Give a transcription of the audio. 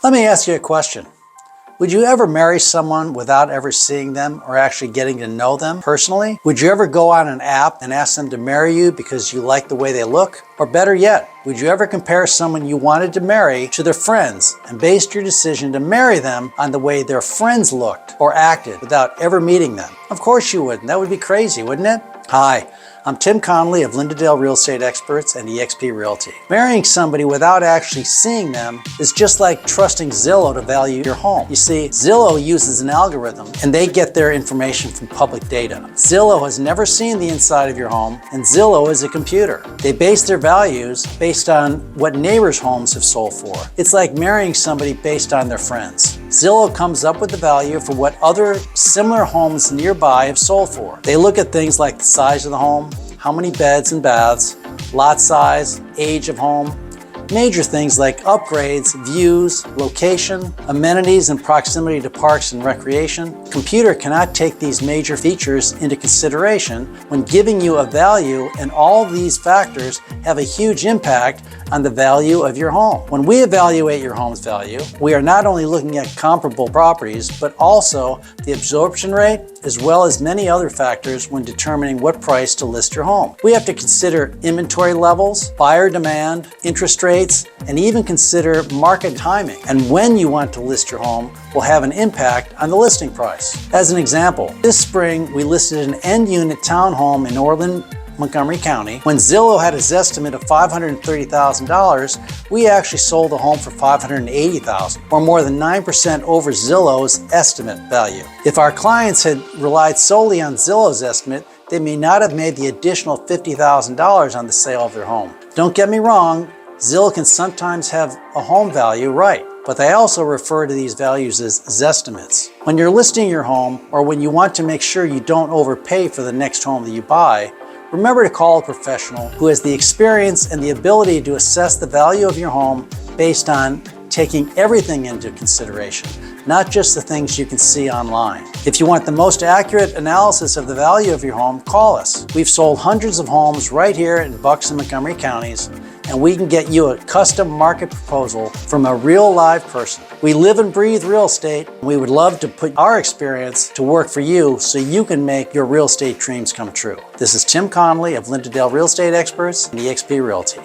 Let me ask you a question. Would you ever marry someone without ever seeing them or actually getting to know them personally? Would you ever go on an app and ask them to marry you because you like the way they look? Or better yet, would you ever compare someone you wanted to marry to their friends and based your decision to marry them on the way their friends looked or acted without ever meeting them? Of course you wouldn't. That would be crazy, wouldn't it? Hi, I'm Tim Connolly of Lindadale Real Estate Experts and eXp Realty. Marrying somebody without actually seeing them is just like trusting Zillow to value your home. You see, Zillow uses an algorithm and they get their information from public data. Zillow has never seen the inside of your home, and Zillow is a computer. They base their values based on what neighbors' homes have sold for. It's like marrying somebody based on their friends. Zillow comes up with the value for what other similar homes nearby have sold for. They look at things like the size of the home, how many beds and baths, lot size, age of home, major things like upgrades, views, location, amenities, and proximity to parks and recreation. Computer cannot take these major features into consideration when giving you a value, and all these factors have a huge impact on the value of your home. When we evaluate your home's value, we are not only looking at comparable properties, but also the absorption rate, as well as many other factors when determining what price to list your home. We have to consider inventory levels, buyer demand, interest rates, and even consider market timing. And when you want to list your home will have an impact on the listing price. As an example, this spring we listed an end unit townhome in Orland, Montgomery County. When Zillow had its estimate of $530,000, we actually sold the home for $580,000, or more than 9% over Zillow's estimate value. If our clients had relied solely on Zillow's estimate, they may not have made the additional $50,000 on the sale of their home. Don't get me wrong, Zillow can sometimes have a home value right, but they also refer to these values as zestimates. When you're listing your home, or when you want to make sure you don't overpay for the next home that you buy, remember to call a professional who has the experience and the ability to assess the value of your home based on taking everything into consideration, not just the things you can see online. If you want the most accurate analysis of the value of your home, call us. We've sold hundreds of homes right here in Bucks and Montgomery counties, and we can get you a custom market proposal from a real live person. We live and breathe real estate. We would love to put our experience to work for you so you can make your real estate dreams come true. This is Tim Connolly of Lindadale Real Estate Experts and eXp Realty.